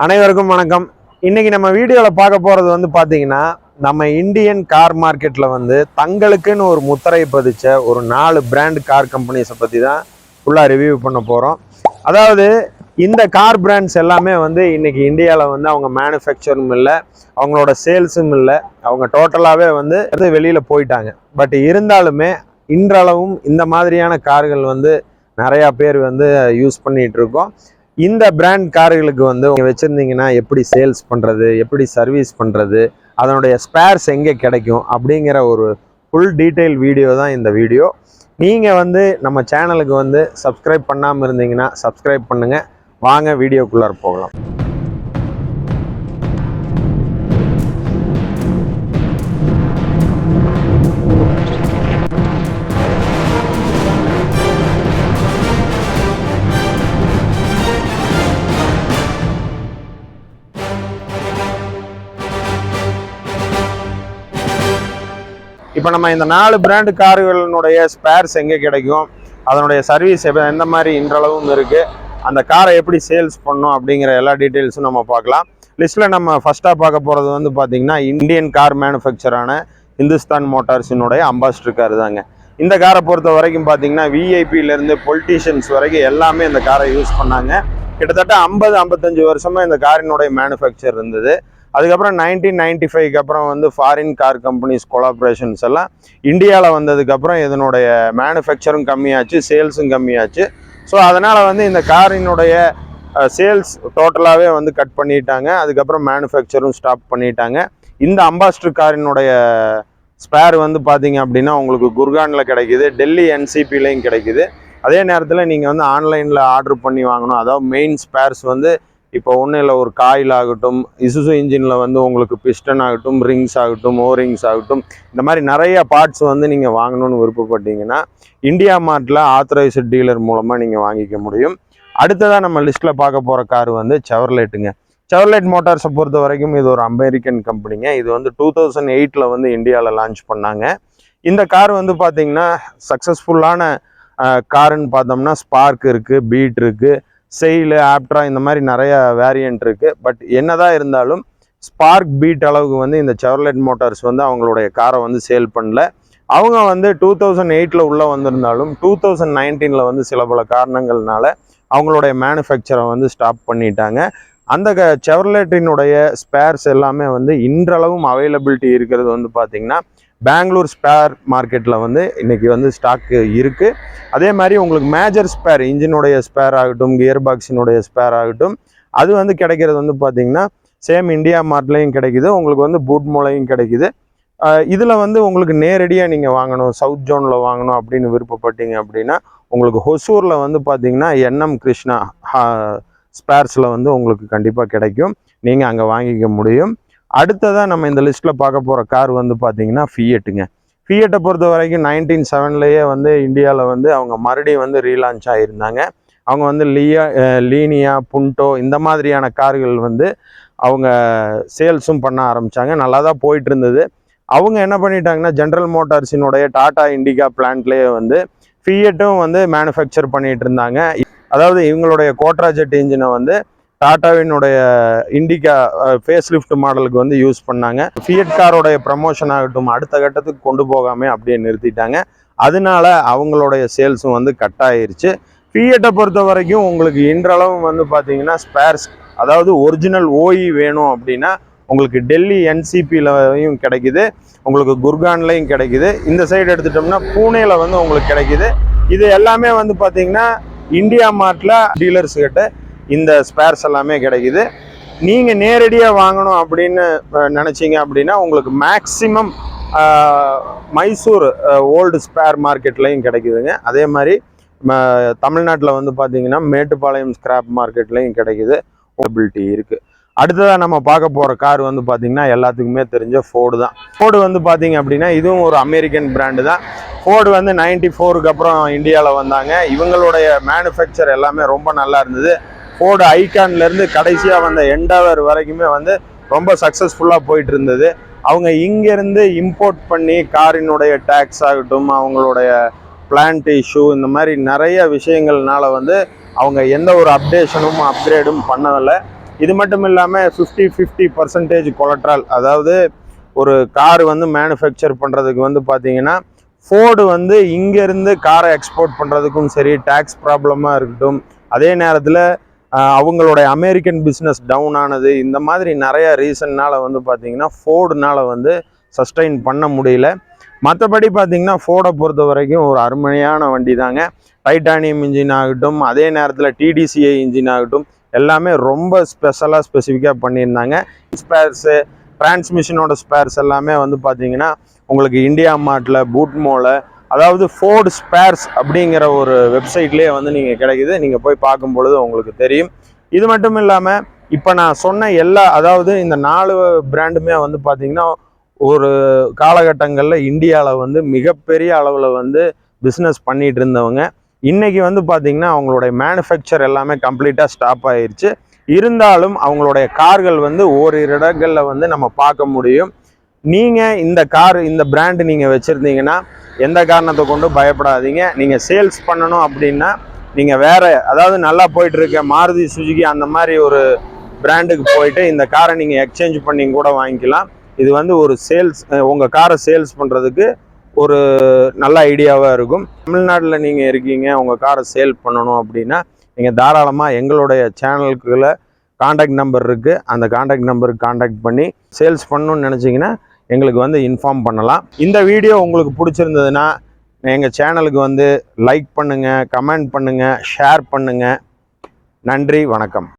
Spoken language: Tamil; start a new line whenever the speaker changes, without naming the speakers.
அனைவருக்கும் வணக்கம். இன்னைக்கு நம்ம வீடியோவில் பார்க்க போகிறது பார்த்தீங்கன்னா நம்ம இந்தியன் கார் மார்க்கெட்டில் தங்களுக்குன்னு ஒரு முத்திரை பதிச்ச ஒரு 4 பிராண்ட் கார் கம்பெனிஸை பற்றி தான் ஃபுல்லாக ரிவ்யூ பண்ண போகிறோம். அதாவது இந்த கார் பிராண்ட்ஸ் எல்லாமே இன்னைக்கு இந்தியாவில் அவங்க மேனுஃபேக்சரும் இல்லை, அவங்களோட சேல்ஸும் இல்லை, அவங்க டோட்டலாகவே வெளியில் போயிட்டாங்க. பட் இருந்தாலுமே இன்றளவும் இந்த மாதிரியான கார்கள் நிறையா பேர் யூஸ் பண்ணிகிட்டு இருக்கோம். இந்த பிராண்ட் கார்களுக்கு நீங்கள் வச்சுருந்தீங்கன்னா எப்படி சேல்ஸ் பண்ணுறது, எப்படி சர்வீஸ் பண்ணுறது, அதனுடைய ஸ்பேர்ஸ் எங்கே கிடைக்கும் அப்படிங்கிற ஒரு ஃபுல் டீட்டெயில் வீடியோ தான் இந்த வீடியோ. நீங்கள் நம்ம சேனலுக்கு சப்ஸ்கிரைப் பண்ணாமல் இருந்தீங்கன்னா சப்ஸ்கிரைப் பண்ணுங்கள். வாங்க வீடியோக்குள்ளார போகலாம். இப்போ நம்ம இந்த 4 பிராண்டு கார்களுடைய ஸ்பேர்ஸ் எங்கே கிடைக்கும், அதனுடைய சர்வீஸ் எந்த மாதிரி இன்றளவும் இருக்குது, அந்த காரை எப்படி சேல்ஸ் பண்ணணும் அப்படிங்கிற எல்லா டீட்டெயில்ஸும் நம்ம பார்க்கலாம். லிஸ்ட்டில் நம்ம ஃபஸ்ட்டாக பார்க்க போகிறது பார்த்திங்கன்னா இந்தியன் கார் மேனுஃபேக்சரான இந்துஸ்தான் மோட்டார்ஸினுடைய அம்பாஸ்டர் கார் தாங்க. இந்த காரை பொறுத்த வரைக்கும் பார்த்திங்கன்னா விஐபியிலேருந்து பொலிட்டீஷியன்ஸ் வரைக்கும் எல்லாமே இந்த காரை யூஸ் பண்ணாங்க. கிட்டத்தட்ட 50-55 வருஷமாக இந்த காரினுடைய மேனுஃபேக்சர் இருந்தது. அதுக்கப்புறம் 1995க்கு அப்புறம் ஃபாரின் கார் கம்பெனிஸ் கொலாபரேஷன்ஸ் எல்லாம் இந்தியாவில் வந்ததுக்கப்புறம் இதனுடைய மேனுஃபேக்சரும் கம்மியாச்சு, சேல்ஸும் கம்மியாச்சு. ஸோ அதனால் இந்த காரினுடைய சேல்ஸ் டோட்டலாகவே கட் பண்ணிட்டாங்க. அதுக்கப்புறம் மேனுஃபேக்சரும் ஸ்டாப் பண்ணிட்டாங்க. இந்த அம்பாஸ்டர் காரினுடைய ஸ்பேர் பார்த்தீங்க அப்படின்னா உங்களுக்கு குர்கானில் கிடைக்கிது, டெல்லி என்சிபிலையும் கிடைக்கிது. அதே நேரத்தில் நீங்கள் ஆன்லைனில் ஆர்டர் பண்ணி வாங்கணும். அதாவது மெயின் ஸ்பேர்ஸ் இப்போ ஒன்றும் இல்லை, ஒரு காயில் ஆகட்டும், இசுசு இன்ஜினில் உங்களுக்கு பிஸ்டன் ஆகட்டும், ரிங்ஸ் ஆகட்டும், ஓரிங்ஸ் ஆகட்டும், இந்த மாதிரி நிறைய பார்ட்ஸ் நீங்கள் வாங்கணும்னு விருப்பப்பட்டீங்கன்னா இந்தியா மார்ட்டில் ஆத்தரைஸ்டு டீலர் மூலமாக நீங்கள் வாங்கிக்க முடியும். அடுத்ததாக நம்ம லிஸ்ட்டில் பார்க்க போகிற கார் செவர்லேட்டுங்க. செவர்லேட் மோட்டார்ஸை பொறுத்த வரைக்கும் இது ஒரு அமெரிக்கன் கம்பெனிங்க. இது 2008ல் இந்தியாவில் லான்ச் பண்ணாங்க. இந்த கார் பார்த்தீங்கன்னா சக்ஸஸ்ஃபுல்லான காருன்னு பார்த்தோம்னா ஸ்பார்க் இருக்குது, பீட் இருக்குது, செயிலு, ஆப்ட்ரா, இந்த மாதிரி நிறைய வேரியன்ட் இருக்குது. பட் என்னதான் இருந்தாலும் ஸ்பார்க், பீட் அளவுக்கு இந்த செவர்லேட் மோட்டார்ஸ் அவங்களுடைய காரை சேல் பண்ணல. அவங்க 2008ல் உள்ளே வந்திருந்தாலும் 2019ல் சில பல காரணங்கள்னால அவங்களுடைய மேனுஃபேக்சரை ஸ்டாப் பண்ணிட்டாங்க. அந்த செவர்லேட்டினுடைய ஸ்பேர்ஸ் எல்லாமே இன்றளவும் அவைலபிலிட்டி இருக்கிறது பார்த்திங்கன்னா பெங்களூர் ஸ்பேர் மார்க்கெட்டில் இன்றைக்கி ஸ்டாக்கு இருக்குது. அதே மாதிரி உங்களுக்கு மேஜர் ஸ்பேர், இன்ஜினுடைய ஸ்பேர் ஆகட்டும், கியர் பாக்ஸினுடைய ஸ்பேர் ஆகட்டும், அது கிடைக்கிறது பார்த்திங்கன்னா சேம் இந்தியா மார்ட்லேயும் கிடைக்கிது, உங்களுக்கு பூட் மூலையும் கிடைக்கிது. இதில் உங்களுக்கு நேரடியாக நீங்கள் வாங்கணும், சவுத் ஜோனில் வாங்கணும் அப்படின்னு விருப்பப்பட்டீங்க அப்படின்னா உங்களுக்கு ஹொசூரில் பார்த்திங்கன்னா என்எம் கிருஷ்ணா ஸ்பேர்ஸில் உங்களுக்கு கண்டிப்பாக கிடைக்கும், நீங்கள் அங்கே வாங்கிக்க முடியும். அடுத்ததாக நம்ம இந்த லிஸ்ட்டில் பார்க்க போகிற கார் பார்த்தீங்கன்னா ஃபியட்டுங்க. ஃபியட்டை பொறுத்த வரைக்கும் 1997லேயே இந்தியாவில் அவங்க மறுபடியும் ரீலான்ச் ஆகியிருந்தாங்க. அவங்க லீனியா, புண்டோ இந்த மாதிரியான கார்கள் அவங்க சேல்ஸும் பண்ண ஆரம்பித்தாங்க. நல்லா தான் போயிட்டு இருந்தது. அவங்க என்ன பண்ணிட்டாங்கன்னா ஜென்ரல் மோட்டார்ஸினுடைய டாடா இண்டிகா பிளான்ட்லேயே ஃபியட்டும் மேனுஃபேக்சர் பண்ணிகிட்டு இருந்தாங்க. அதாவது இவங்களுடைய கோட்ரா ஜெட் இன்ஜினை டாட்டாவினுடைய இண்டிகா ஃபேஸ் லிஃப்ட் மாடலுக்கு யூஸ் பண்ணாங்க. ஃபியட் காரோடைய ப்ரமோஷன் ஆகட்டும் அடுத்த கட்டத்துக்கு கொண்டு போகாமல் அப்படியே நிறுத்திட்டாங்க. அதனால அவங்களுடைய சேல்ஸும் கட் ஆயிருச்சு. ஃபியட்டை பொறுத்த வரைக்கும் உங்களுக்கு இன்றளவும் பார்த்தீங்கன்னா ஸ்பேர்ஸ், அதாவது ஒரிஜினல் ஓஇ வேணும் அப்படின்னா உங்களுக்கு டெல்லி என்சிபிலையும் கிடைக்கிது, உங்களுக்கு குர்கான்லையும் கிடைக்கிது. இந்த சைடு எடுத்துட்டோம்னா பூனேல உங்களுக்கு கிடைக்கிது. இது எல்லாமே பார்த்தீங்கன்னா இந்தியா மார்ட்டில் டீலர்ஸ் கிட்ட இந்த ஸ்பேர்ஸ் எல்லாமே கிடைக்கிது. நீங்கள் நேரடியாக வாங்கணும் அப்படின்னு நினச்சிங்க அப்படின்னா உங்களுக்கு மேக்சிமம் மைசூர் ஓல்டு ஸ்பேர் மார்க்கெட்லையும் கிடைக்குதுங்க. அதே மாதிரி தமிழ்நாட்டில் பார்த்தீங்கன்னா மேட்டுப்பாளையம் ஸ்கிராப் மார்க்கெட்லையும் கிடைக்குது, அவைலபிலிட்டி இருக்குது. அடுத்ததாக நம்ம பார்க்க போகிற கார் பார்த்திங்கன்னா எல்லாத்துக்குமே தெரிஞ்ச ஃபோர்டு தான். ஃபோர்டு பார்த்தீங்க அப்படின்னா இதுவும் ஒரு அமெரிக்கன் பிராண்டு தான். ஃபோர்டு 94க்கு அப்புறம் இந்தியாவில் வந்தாங்க. இவங்களுடைய மேனுஃபேக்சர் எல்லாமே ரொம்ப நல்லா இருந்தது. ஃபோர்டு ஐகான்லேருந்து கடைசியாக வந்த எண்டவர் வரைக்குமே ரொம்ப சக்ஸஸ்ஃபுல்லாக போயிட்டு இருந்தது. அவங்க இங்கேருந்து இம்போர்ட் பண்ணி காரினுடைய டேக்ஸ் ஆகட்டும், அவங்களுடைய பிளான்ட் இஷ்யூ, இந்த மாதிரி நிறைய விஷயங்கள்னால அவங்க எந்த ஒரு அப்டேஷனும் அப்கிரேடும் பண்ணவில்லை. இது மட்டும் இல்லாமல் 50% கொலட்ரால், அதாவது ஒரு கார் வந்து மேனுஃபேக்சர் பண்ணுறதுக்கு வந்து பார்த்தீங்கன்னா ஃபோர்டு வந்து இங்கேருந்து காரை எக்ஸ்போர்ட் பண்ணுறதுக்கும் சரி, டேக்ஸ் ப்ராப்ளமாக இருக்கட்டும், அதே நேரத்தில் அவங்களுடைய அமெரிக்கன் பிஸ்னஸ் டவுன் ஆனது, இந்த மாதிரி நிறைய ரீசன்னால் வந்து பார்த்தீங்கன்னா ஃபோர்டுனால் வந்து சஸ்டெயின் பண்ண முடியல. மற்றபடி பார்த்தீங்கன்னா ஃபோர்டை பொறுத்த வரைக்கும் ஒரு அருமையான வண்டி தாங்க. டைட்டானியம் இன்ஜின் ஆகட்டும், அதே நேரத்தில் டிடிசிஐ இன்ஜின் ஆகட்டும், எல்லாமே ரொம்ப ஸ்பெசிஃபிக்காக பண்ணியிருந்தாங்க. ஸ்பேர்ஸு, டிரான்ஸ்மிஷனோட ஸ்பேர்ஸ் எல்லாமே வந்து பார்த்தீங்கன்னா உங்களுக்கு இந்தியா மார்ட்டில், பூட்மோவில், அதாவது ஃபோர்டு ஸ்பேர்ஸ் அப்படிங்கிற ஒரு வெப்சைட்லேயே வந்து நீங்கள் கிடைக்குது. நீங்கள் போய் பார்க்கும் பொழுது உங்களுக்கு தெரியும். இது மட்டும் இல்லாமல் இப்போ நான் சொன்ன அதாவது இந்த 4 பிராண்டுமே வந்து பார்த்தீங்கன்னா ஒரு காலகட்டங்களில் இந்தியாவில் வந்து மிகப்பெரிய அளவில் வந்து பிஸ்னஸ் பண்ணிகிட்டு இருந்தவங்க. இன்றைக்கி வந்து பார்த்திங்கன்னா அவங்களுடைய மேனுஃபேக்சர் எல்லாமே கம்ப்ளீட்டாக ஸ்டாப் ஆகிருச்சு. இருந்தாலும் அவங்களுடைய கார்கள் வந்து ஓரிரு இடங்களில் வந்து நம்ம பார்க்க முடியும். நீங்கள் இந்த பிராண்டு நீங்கள் வச்சுருந்தீங்கன்னா எந்த காரணத்தை கொண்டு பயப்படாதீங்க. நீங்கள் சேல்ஸ் பண்ணணும் அப்படின்னா நீங்கள் வேறு, அதாவது நல்லா போயிட்டுருக்க மாருதி சுஜுகி அந்த மாதிரி ஒரு பிராண்டுக்கு போயிட்டு இந்த காரை நீங்கள் எக்ஸ்சேஞ்ச் பண்ணி கூட வாங்கிக்கலாம். இது வந்து ஒரு உங்கள் காரை சேல்ஸ் பண்ணுறதுக்கு ஒரு நல்ல ஐடியாவாக இருக்கும். தமிழ்நாட்டில் நீங்கள் இருக்கீங்க, உங்கள் காரை சேல் பண்ணணும் அப்படின்னா நீங்கள் தாராளமாக எங்களுடைய சேனலுக்குள்ள காண்டாக்ட் நம்பர் இருக்குது. அந்த காண்டாக்ட் நம்பருக்கு காண்டாக்ட் பண்ணி சேல்ஸ் பண்ணணும்னு நினச்சிங்கன்னா எங்களுக்கு வந்து இன்ஃபார்ம் பண்ணலாம். இந்த வீடியோ உங்களுக்கு பிடிச்சிருந்ததுன்னா எங்கள் சேனலுக்கு வந்து லைக் பண்ணுங்கள், கமெண்ட் பண்ணுங்கள், ஷேர் பண்ணுங்கள். நன்றி, வணக்கம்.